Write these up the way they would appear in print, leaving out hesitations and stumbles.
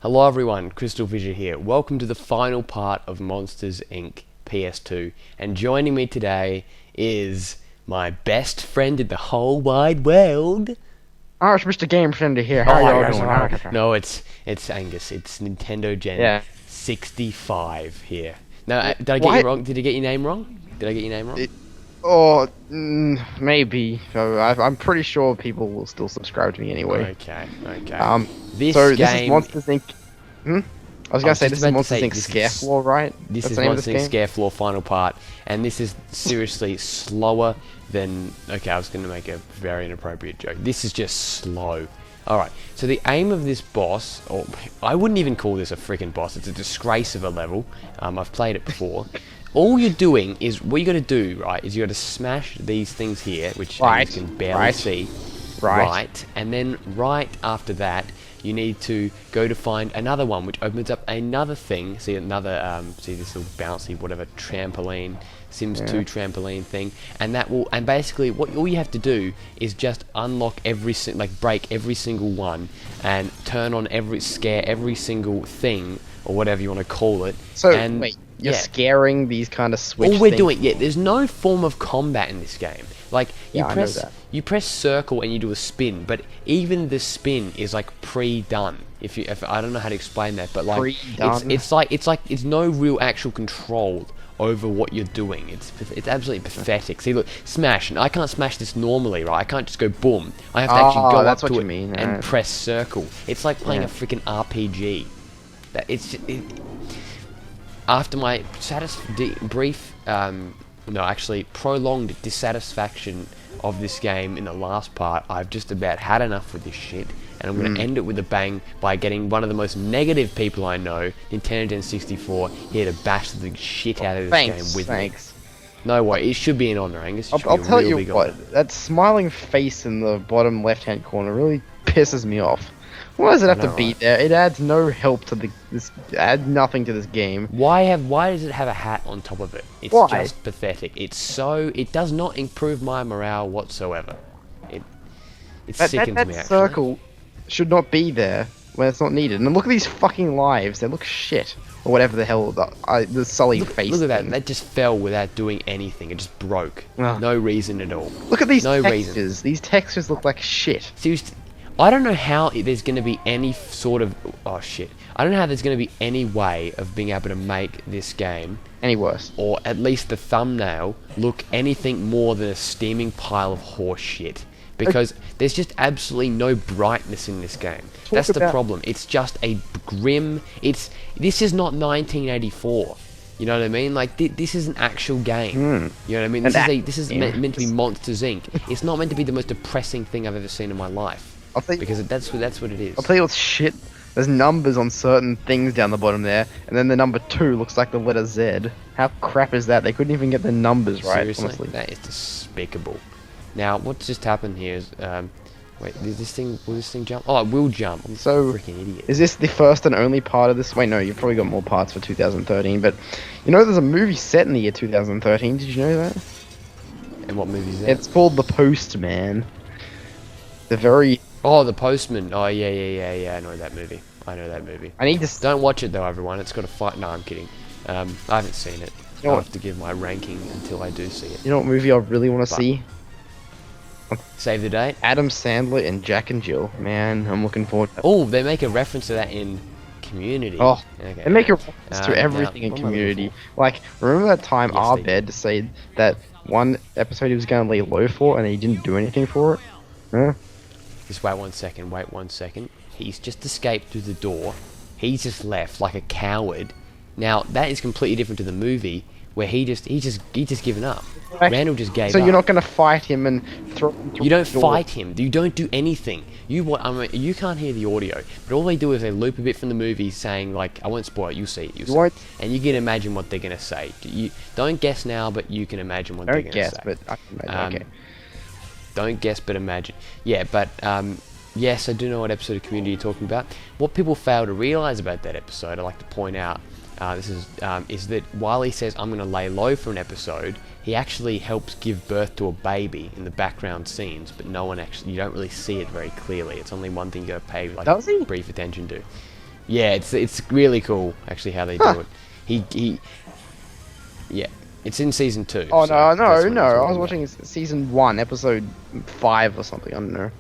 Hello everyone, CrystalFissure here. Welcome to the final part of Monsters Inc. PS2, and joining me today is my best friend in the whole wide world. Oh, it's Mr. Game Friendly here. How are you all doing? No, it's Angus. It's Nintendo Gen 65 here. No, did I get you wrong? Did I get your name wrong? Maybe. I'm pretty sure people will still subscribe to me anyway. Okay. This is Monsters Inc. I was gonna say this is Monsters Inc. Scareflaw, right? This is Monsters Inc. Scareflaw final part, and this is seriously slower than. Okay, I was gonna make a very inappropriate joke. This is just slow. Alright, so the aim of this boss, or I wouldn't even call this a freaking boss, it's a disgrace of a level. I've played it before. All you're doing is, what you gotta do, right, is you gotta smash these things here, which you can barely see. Right. And then right after that, you need to go to find another one, which opens up another thing. See another, see this little bouncy, whatever, trampoline, Sims 2 trampoline thing, and that will, and basically, all you have to do is just unlock break every single one, and turn on scare every single thing, or whatever you want to call it. So, wait, you're scaring these kind of switch all we're things? doing, there's no form of combat in this game. Like, you press circle and you do a spin, but even the spin is like pre-done. If I don't know how to explain that, but like it's no real actual control over what you're doing. It's absolutely pathetic. See, look, smash, and I can't smash this normally, right? I can't just go boom. I have to actually go up to it and press circle. It's like playing a freaking RPG. After my prolonged dissatisfaction of this game in the last part, I've just about had enough with this shit, and I'm going to end it with a bang by getting one of the most negative people I know, Nintendo Gen 64, here to bash the shit out of this game with me. No way, it should be an honor, Angus. I'll tell you what, that smiling face in the bottom left-hand corner really pisses me off. Why does it have to be there? It adds no help to adds nothing to this game. Why does it have a hat on top of it? It's just pathetic. It does not improve my morale whatsoever. It sickens me, actually. That circle should not be there when it's not needed. And look at these fucking lives. They look shit. Or whatever the hell, the Sully face. Look at that. That just fell without doing anything. It just broke. No reason at all. Look at these textures. These textures look like shit. Seriously. I don't know how there's going to be any sort of... Oh, shit. I don't know how there's going to be any way of being able to make this game... any worse. Or at least the thumbnail look anything more than a steaming pile of horse shit. Because there's just absolutely no brightness in this game. That's the problem. It's just a grim... This is not 1984. You know what I mean? Like, this is an actual game. You know what I mean? This is meant to be Monsters Inc. It's not meant to be the most depressing thing I've ever seen in my life. Because that's what it is. I'll tell you what's shit. There's numbers on certain things down the bottom there, and then the number 2 looks like the letter Z. How crap is that? They couldn't even get the numbers right. Seriously? Honestly. That is despicable. Now, what's just happened here is, wait, will this thing jump? Oh, it will jump. I'm so freaking idiot. Is this the first and only part of this? Wait, no, you've probably got more parts for 2013, but you know there's a movie set in the year 2013. Did you know that? And what movie is that? It's called The Postman. Oh, The Postman. Oh, yeah. I know that movie. I need to... Don't watch it, though, everyone. It's got a fight... No, I'm kidding. I haven't seen it. I'll have to give my ranking until I do see it. You know what movie I really want to see? Save the date? Adam Sandler and Jack and Jill. Man, I'm looking forward to that. Oh, they make a reference to that in Community. Oh, okay. They make a reference to everything in Community. Like, remember that time Abed said that one episode he was going to lay low for and he didn't do anything for it? Huh? Just wait one second. He's just escaped through the door. He's just left like a coward. Now, that is completely different to the movie, where he just given up. Randall just gave up. So you're not going to fight him and throw him through You don't fight him. You don't do anything. You can't hear the audio, but all they do is they loop a bit from the movie saying, like, I won't spoil it, you'll see it. And you can imagine what they're going to say. You don't guess now, but you can imagine what they're going to say. But I can imagine, okay. Don't guess, but imagine. Yeah, but yes, I do know what episode of Community you're talking about. What people fail to realise about that episode, I like to point out, is that while he says, I'm going to lay low for an episode, he actually helps give birth to a baby in the background scenes, but you don't really see it very clearly. It's only one thing you got to pay brief attention to. Yeah, it's really cool actually how they do it. Yeah, it's in season 2. Oh, so no, that's what no, I'm I talking was about. watching season 1, episode 5 or something, I don't know.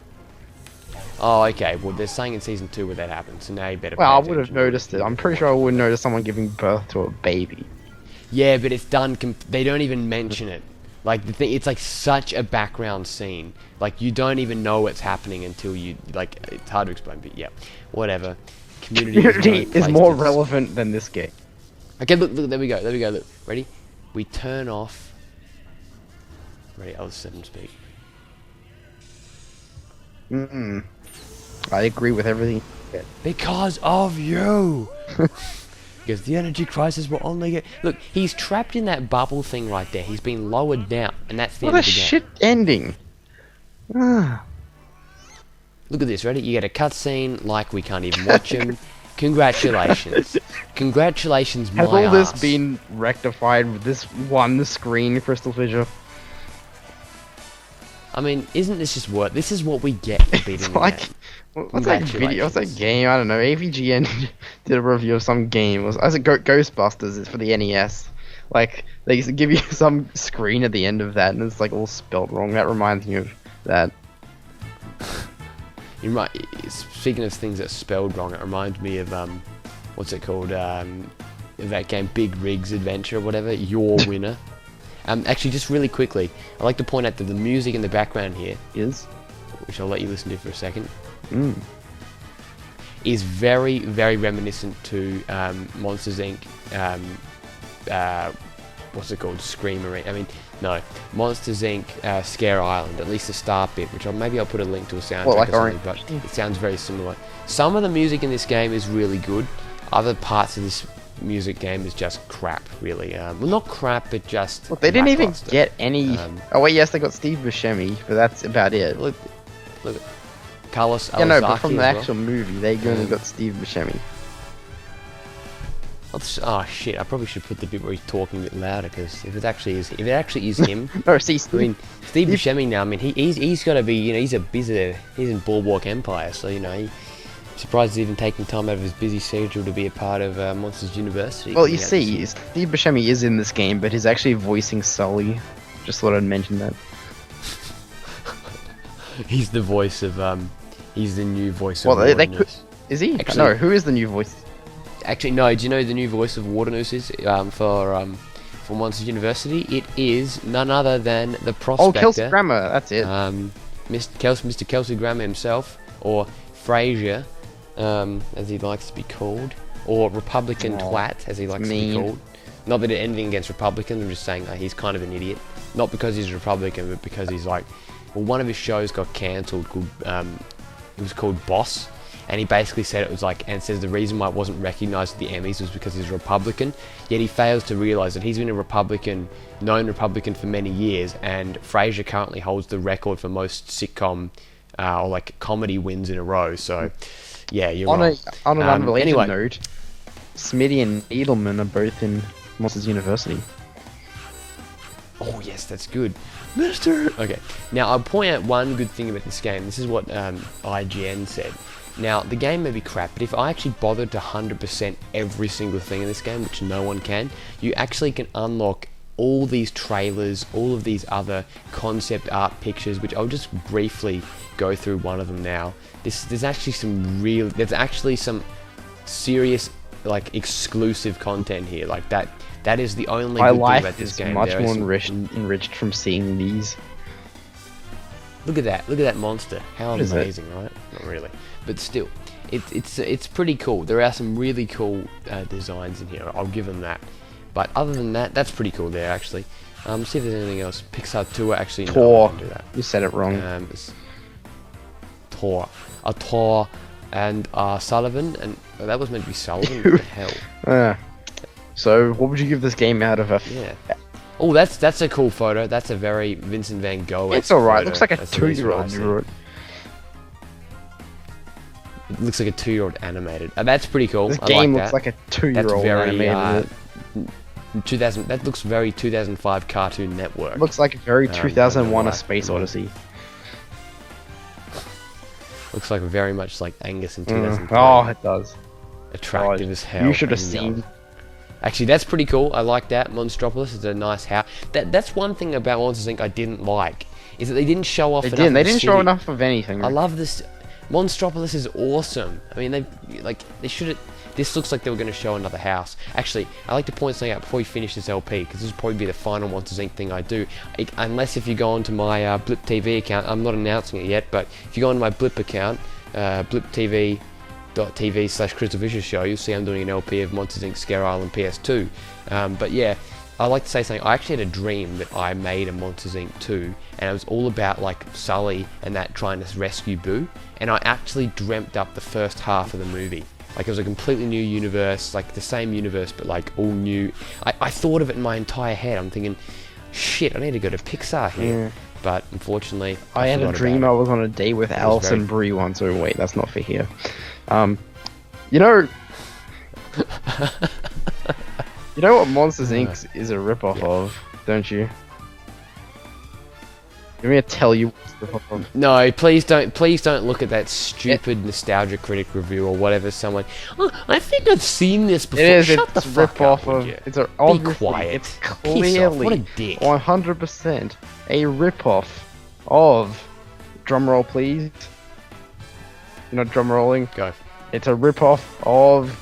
Oh, okay. Well, they're saying in season 2 where that happens, so now you better. Well, I pay would have attention to noticed if it. you I'm ever pretty sure I watch it. would notice someone giving birth to a baby. Yeah, but it's done. They don't even mention it. Like the thing, it's like such a background scene. Like you don't even know what's happening until you like. It's hard to explain, but yeah, whatever. Community no is place more to- relevant than this game. Okay, look, there we go. Look, ready? We turn off. Ready? I'll just let him speak. I agree with everything. Because of you. Because the energy crisis will only get. Look, he's trapped in that bubble thing right there. He's been lowered down, and that's the What end a of the game. shit ending. Look at this, ready? You get a cutscene like we can't even watch him. Congratulations. Congratulations, my Has all this ass. been rectified with this one screen, CrystalFissure? I mean, isn't this just work? This is what we get for beating It's the like, game. what's that video? What's that Congratulations. game? I don't know. AVGN did a review of some game. I was Ghostbusters. It's for the NES. Like they give you some screen at the end of that, and it's like all spelled wrong. That reminds me of that. You might. Speaking of things that are spelled wrong, it reminds me of what's it called? That game, Big Rigs Adventure or whatever. Your winner. Actually, just really quickly, I'd like to point out that the music in the background here, Is which I'll let you listen to for a second, is very, very reminiscent to Monsters Inc. What's it called? Screamery. I mean, no, Monsters Inc. Scare Island. At least the start bit, which maybe I'll put a link to a soundtrack like or something. Orange? But it sounds very similar. Some of the music in this game is really good. Other parts of this music game is just crap, really. Well, not crap, but just. Look, they didn't even lackluster. get any. Oh wait, yes, they got Steve Buscemi, but that's about it. Look, Carlos Yeah, no, but Alazraki from the as well. actual movie, they only got Steve Buscemi. Oh shit! I probably should put the bit where he's talking a bit louder, because if it actually is him, No, see, I mean, Steve Buscemi now. I mean, he's got to be. You know, he's in Boardwalk Empire, so you know, surprised he's even taking time out of his busy schedule to be a part of Monsters University. well, you coming out this see, Steve Buscemi is in this game, but he's actually voicing Sully. Just thought I'd mention that. year. He's the voice of he's the new voice Well, of they Wardenus. could. Is he? Actually- No, who is the new voice? Actually, no. Do you know who the new voice of Wardenus is for Monsters University? It is none other than the Oh, prospector. Kelsey Grammer. That's it. Mr. Kelsey Grammer himself, or Frasier, as he likes to be called, or Republican twat, as he likes to be mean. called. Not that anything against Republicans, I'm just saying he's kind of an idiot. Not because he's a Republican, but because he's like, well, one of his shows got cancelled called, it was called Boss, and he basically said it was like, and says the reason why it wasn't recognised at the Emmys was because he's a Republican, yet he fails to realise that he's been a known Republican for many years, and Frasier currently holds the record for most sitcom or like comedy wins in a row, so yeah, you're on right. an unrelated anyway. note, Smitty and Edelman are both in Monsters University. Oh yes, that's good. Mister! Okay, now I'll point out one good thing about this game. This is what IGN said. Now, the game may be crap, but if I actually bothered to 100% every single thing in this game, which no one can, you actually can unlock all these trailers, all of these other concept art pictures, which I'll just briefly go through one of them now. There's actually some serious, like, exclusive content here. Like, that is the only My good thing life about this is game. much There more is enriched from seeing these. Look at that monster. How What is it? amazing, right? Not really, but still, it's pretty cool. There are some really cool designs in here. I'll give them that. But other than that, that's pretty cool there actually. See if there's anything else. Pixar Tour actually. No, I Tor. didn't do that. You said it wrong. It's Tor, Tor, and Sullivan, and that was meant to be Sullivan. What the hell? So, what would you give this game out of a? Yeah. Oh, that's a cool photo. That's a very Vincent Van Gogh. It's alright. Looks like a That's what he's 2-year-old writing. drew it. It looks like a 2-year-old animated. That's pretty cool. This I game like looks that. like a That's 2-year-old very animated. 2000. That looks very 2005 Cartoon Network. It looks like a very I don't 2001: know A why. Space Odyssey. Looks like very much like Angus in 2003. Oh, it does. attractive as hell. You should have and seen. young. Actually, that's pretty cool. I like that. Monstropolis is a nice house. That's one thing about Monsters Inc. I didn't like, is that they didn't show off. They enough didn't. They of the didn't show city. enough of anything. I love this. Monstropolis is awesome. I mean, they should have. This looks like they were going to show another house. Actually, I like to point something out before we finish this LP, because this will probably be the final Monsters Inc. thing I do. Unless if you go onto my Blip TV account, I'm not announcing it yet, but if you go onto my Blip account, bliptv.tv/CrystalFissure show, you'll see I'm doing an LP of Monsters Inc. Scare Island PS2. But yeah, I like to say something. I actually had a dream that I made a Monsters Inc. 2, and it was all about like Sulley and that trying to rescue Boo, and I actually dreamt up the first half of the movie. Like it was a completely new universe, like the same universe, but like all new. I thought of it in my entire head. I'm thinking, shit, I need to go to Pixar here. Yeah. But unfortunately, I had a dream I was on a date with Alison Brie once. Oh wait, that's not for here. You know, you know what Monsters Inc. is a ripoff of, don't you? Let me tell you what's the ripoff of. No, please don't look at that stupid Nostalgia Critic review or whatever. Someone, oh, I think I've seen this before. It is. Shut It's the fuck ripoff up, would of. you? It's a. Be quiet. It's Piss off. clearly What a dick. 100% a ripoff of. Drumroll, please. You're not drum rolling. Go. It's a ripoff of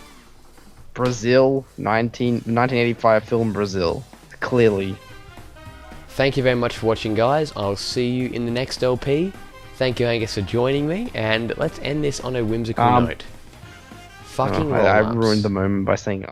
Brazil 1985 film Brazil. Clearly. Thank you very much for watching, guys. I'll see you in the next LP. Thank you, Angus, for joining me, and let's end this on a whimsical note. Fucking I roll-ups. ruined the moment by saying